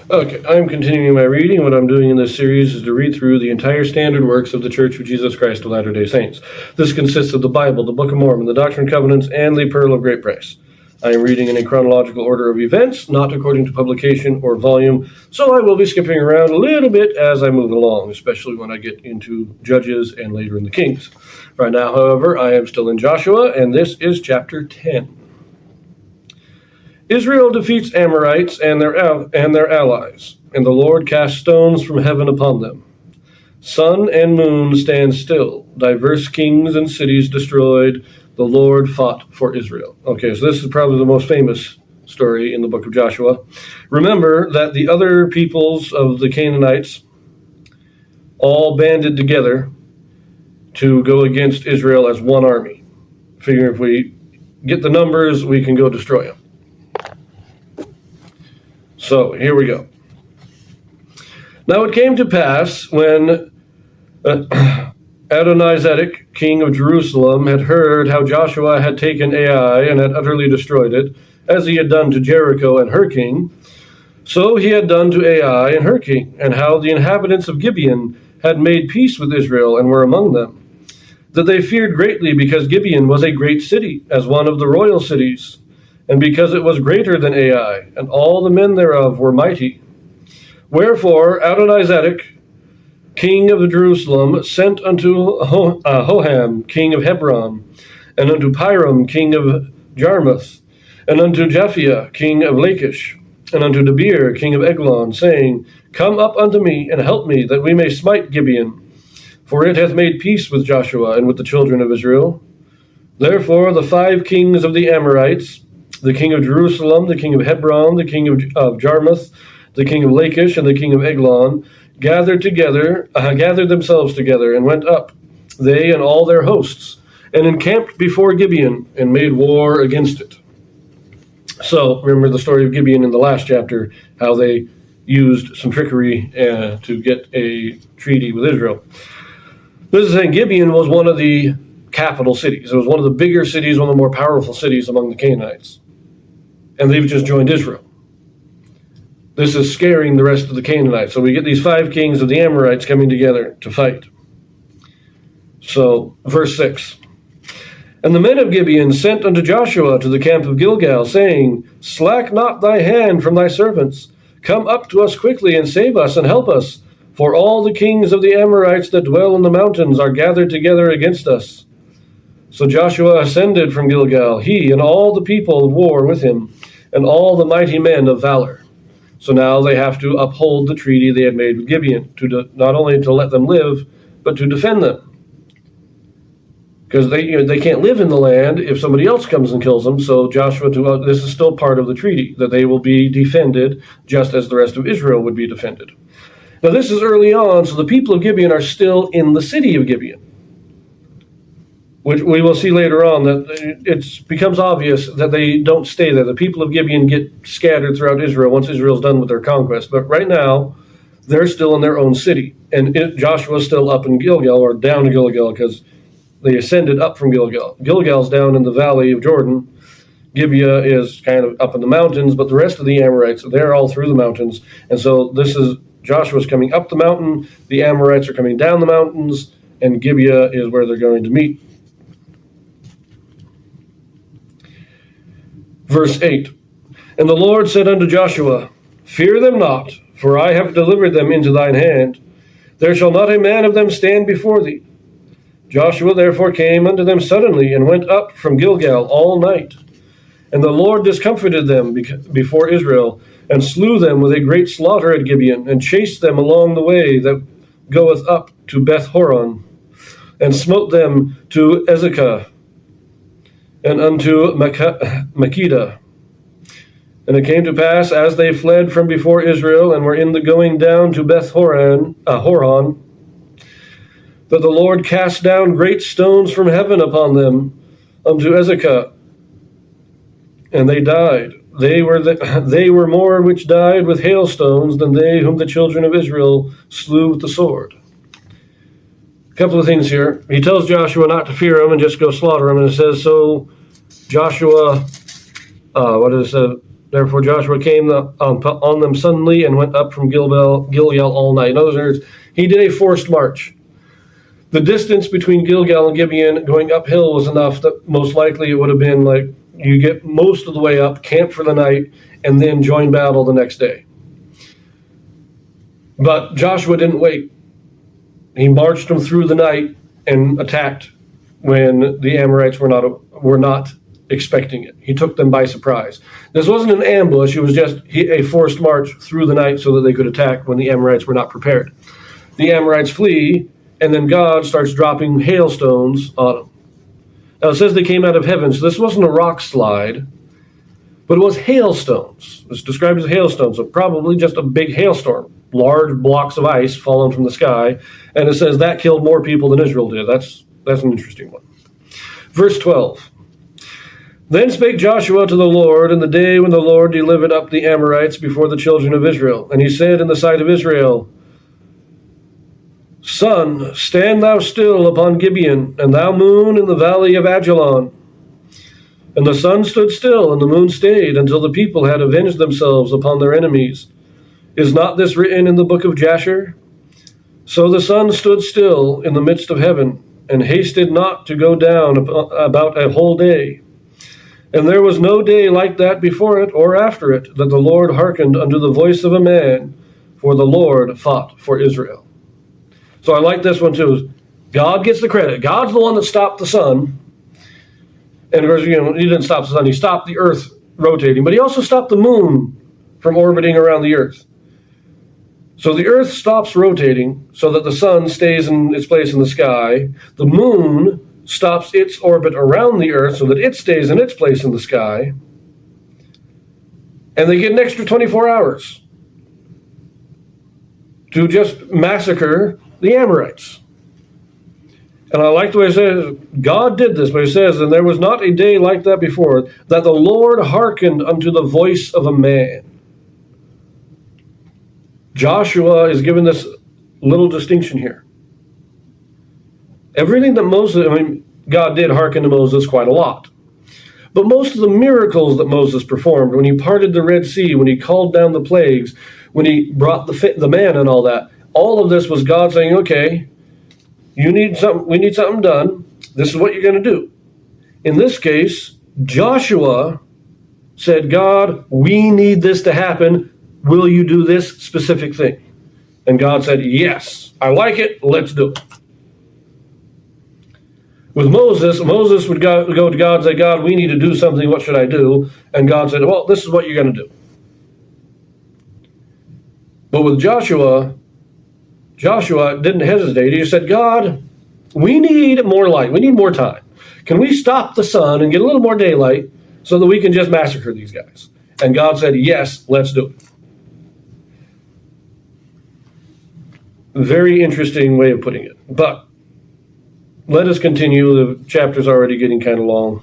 Okay, I'm continuing my reading. What I'm doing in this series is to read through the entire standard works of the Church of Jesus Christ of Latter-day Saints. This consists of the Bible, the Book of Mormon, the Doctrine and Covenants, and the Pearl of Great Price. I am reading in a chronological order of events, not according to publication or volume, so I will be skipping around a little bit as I move along, especially when I get into Judges and later in the Kings. Right now, however, I am still in Joshua, and this is chapter 10. Israel defeats Amorites and their allies, and the Lord casts stones from heaven upon them. Sun and moon stand still, diverse kings and cities destroyed. The Lord fought for Israel. Okay, so this is probably the most famous story in the book of Joshua. Remember that the other peoples of the Canaanites all banded together to go against Israel as one army. Figure if we get the numbers, we can go destroy them. So here we go. Now it came to pass when Adonizedek, king of Jerusalem, had heard how Joshua had taken Ai and had utterly destroyed it, as he had done to Jericho and her king, so he had done to Ai and her king, and how the inhabitants of Gibeon had made peace with Israel and were among them, that they feared greatly because Gibeon was a great city, as one of the royal cities, and because it was greater than Ai, and all the men thereof were mighty. Wherefore Adonizedek, king of Jerusalem, sent unto Hoham, king of Hebron, and unto Piram, king of Jarmuth, and unto Japhia, king of Lachish, and unto Debir, king of Eglon, saying, Come up unto me, and help me, that we may smite Gibeon, for it hath made peace with Joshua and with the children of Israel. Therefore the 5 kings of the Amorites, the king of Jerusalem, the king of Hebron, the king of Jarmuth, the king of Lachish, and the king of Eglon, gathered themselves together, and went up, they and all their hosts, and encamped before Gibeon, and made war against it. So, remember the story of Gibeon in the last chapter, how they used some trickery to get a treaty with Israel. This is saying Gibeon was one of the capital cities. It was one of the bigger cities, one of the more powerful cities among the Canaanites. And they've just joined Israel. This is scaring the rest of the Canaanites. So we get these 5 kings of the Amorites coming together to fight. So, verse 6. And the men of Gibeon sent unto Joshua to the camp of Gilgal, saying, Slack not thy hand from thy servants. Come up to us quickly, and save us, and help us. For all the kings of the Amorites that dwell in the mountains are gathered together against us. So Joshua ascended from Gilgal, he and all the people of war with him, and all the mighty men of valor. So now they have to uphold the treaty they had made with Gibeon, not only to let them live, but to defend them. Because they can't live in the land if somebody else comes and kills them. So Joshua, this is still part of the treaty, that they will be defended just as the rest of Israel would be defended. Now this is early on, so the people of Gibeon are still in the city of Gibeon. Which we will see later on that it becomes obvious that they don't stay there. The people of Gibeon get scattered throughout Israel once Israel's done with their conquest. But right now, they're still in their own city. And Joshua's still up in Gilgal, or down in Gilgal, because they ascended up from Gilgal. Gilgal's down in the valley of Jordan. Gibeah is kind of up in the mountains, but the rest of the Amorites, they're all through the mountains. And so Joshua's coming up the mountain, the Amorites are coming down the mountains, and Gibeah is where they're going to meet. Verse 8. And the Lord said unto Joshua, Fear them not, for I have delivered them into thine hand. There shall not a man of them stand before thee. Joshua therefore came unto them suddenly, and went up from Gilgal all night. And the Lord discomfited them before Israel, and slew them with a great slaughter at Gibeon, and chased them along the way that goeth up to Beth Horon, and smote them to Ezekah, and unto Makkedah. And it came to pass, as they fled from before Israel, and were in the going down to Beth Horon, that the Lord cast down great stones from heaven upon them unto Ezekah, and they died. They were more which died with hailstones than they whom the children of Israel slew with the sword. A couple of things here. He tells Joshua not to fear him and just go slaughter him, and it says, so Joshua, Therefore Joshua came on them suddenly and went up from Gilgal all night. In other words, he did a forced march. The distance between Gilgal and Gibeon going uphill was enough that most likely it would have been like you get most of the way up, camp for the night, and then join battle the next day. But Joshua didn't wait. He marched them through the night and attacked when the Amorites were not expecting it. He took them by surprise. This wasn't an ambush. It was just a forced march through the night so that they could attack when the Amorites were not prepared. The Amorites flee, and then God starts dropping hailstones on them. Now it says they came out of heaven, so this wasn't a rock slide, but it was hailstones. It's described as hailstones, so probably just a big hailstorm, large blocks of ice falling from the sky, and it says that killed more people than Israel did. That's an interesting one. Verse 12. Then spake Joshua to the Lord in the day when the Lord delivered up the Amorites before the children of Israel. And he said in the sight of Israel, Sun, stand thou still upon Gibeon, and thou moon in the valley of Ajalon. And the sun stood still, and the moon stayed, until the people had avenged themselves upon their enemies. Is not this written in the book of Jasher? So the sun stood still in the midst of heaven, and hasted not to go down about a whole day. And there was no day like that before it or after it, that the Lord hearkened unto the voice of a man, for the Lord fought for Israel. So I like this one too. God gets the credit. God's the one that stopped the sun. And of course, he didn't stop the sun. He stopped the earth rotating, but he also stopped the moon from orbiting around the earth. So the earth stops rotating so that the sun stays in its place in the sky. The moon stops its orbit around the earth so that it stays in its place in the sky. And they get an extra 24 hours to just massacre the Amorites. And I like the way it says, God did this, but it says, and there was not a day like that before, that the Lord hearkened unto the voice of a man. Joshua is given this little distinction here. Everything that God did hearken to Moses quite a lot. But most of the miracles that Moses performed, when he parted the Red Sea, when he called down the plagues, when he brought the manna and all of this was God saying, okay, we need something done. This is what you're going to do. In this case, Joshua said, God, we need this to happen. Will you do this specific thing? And God said, yes, I like it. Let's do it. With Moses would go to God and say, God, we need to do something. What should I do? And God said, well, this is what you're going to do. But with Joshua didn't hesitate. He said, God, we need more light. We need more time. Can we stop the sun and get a little more daylight so that we can just massacre these guys? And God said, yes, let's do it. Very interesting way of putting it. But let us continue. The chapter's already getting kind of long.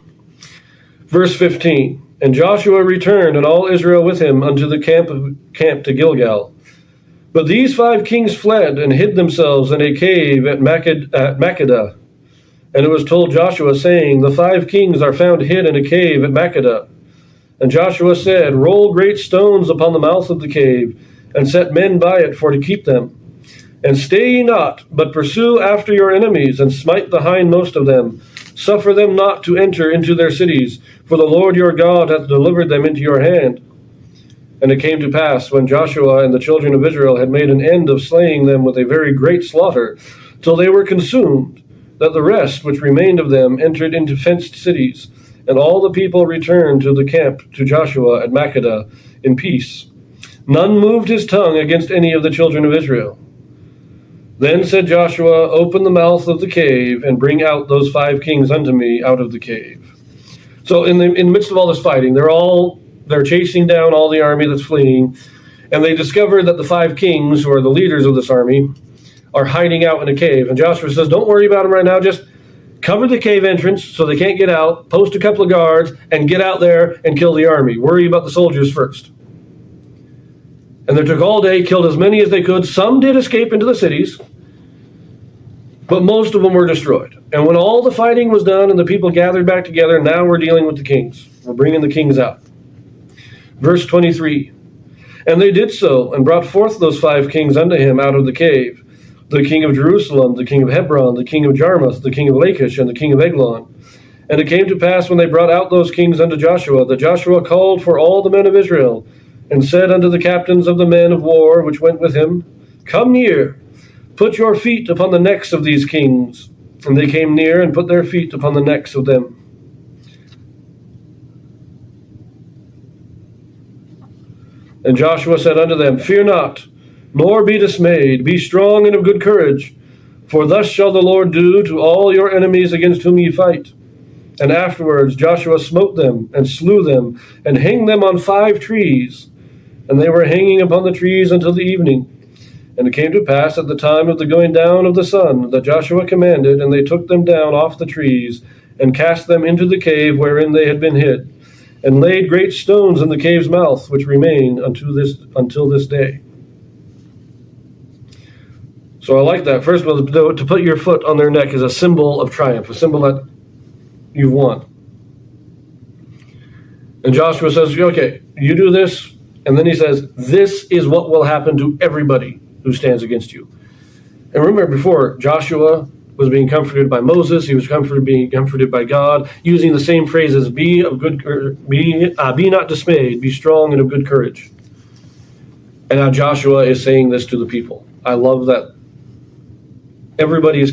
Verse 15. And Joshua returned, and all Israel with him, unto the camp to Gilgal. But these 5 kings fled and hid themselves in a cave at Makkedah. And it was told Joshua, saying, the 5 kings are found hid in a cave at Makkedah. And Joshua said, roll great stones upon the mouth of the cave, and set men by it for to keep them. And stay ye not, but pursue after your enemies, and smite the hindmost of them. Suffer them not to enter into their cities, for the Lord your God hath delivered them into your hand. And it came to pass, when Joshua and the children of Israel had made an end of slaying them with a very great slaughter, till they were consumed, that the rest which remained of them entered into fenced cities, and all the people returned to the camp to Joshua at Makkedah in peace. None moved his tongue against any of the children of Israel. Then said Joshua, open the mouth of the cave, and bring out those 5 kings unto me out of the cave. So in the midst of all this fighting, they're chasing down all the army that's fleeing, and they discover that the 5 kings, who are the leaders of this army, are hiding out in a cave. And Joshua says, don't worry about them right now, just cover the cave entrance so they can't get out, post a couple of guards, and get out there and kill the army. Worry about the soldiers first. And they took all day, killed as many as they could. Some did escape into the cities, but most of them were destroyed. And when all the fighting was done and the people gathered back together, now we're dealing with the kings. We're bringing the kings out. Verse 23. And they did so, and brought forth those 5 kings unto him out of the cave, the king of Jerusalem, the king of Hebron, the king of Jarmuth, the king of Lachish, and the king of Eglon. And it came to pass, when they brought out those kings unto Joshua, that Joshua called for all the men of Israel, and said unto the captains of the men of war which went with him, Come near, put your feet upon the necks of these kings. And they came near, and put their feet upon the necks of them. And Joshua said unto them, Fear not, nor be dismayed. Be strong and of good courage. For thus shall the Lord do to all your enemies against whom ye fight. And afterwards Joshua smote them, and slew them, and hanged them on 5 trees. And they were hanging upon the trees until the evening. And it came to pass at the time of the going down of the sun, that Joshua commanded, and they took them down off the trees, and cast them into the cave wherein they had been hid, and laid great stones in the cave's mouth, which remain until this day. So I like that. First of all, to put your foot on their neck is a symbol of triumph, a symbol that you've won. And Joshua says, okay, you do this, and then he says, this is what will happen to everybody who stands against you. And remember before, Joshua was being comforted by Moses. He was being comforted by God, using the same phrases: be not dismayed, be strong and of good courage. And now Joshua is saying this to the people. I love that everybody's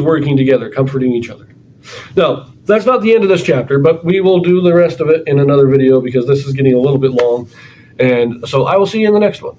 working together, comforting each other. Now, that's not the end of this chapter, but we will do the rest of it in another video because this is getting a little bit long. And so I will see you in the next one.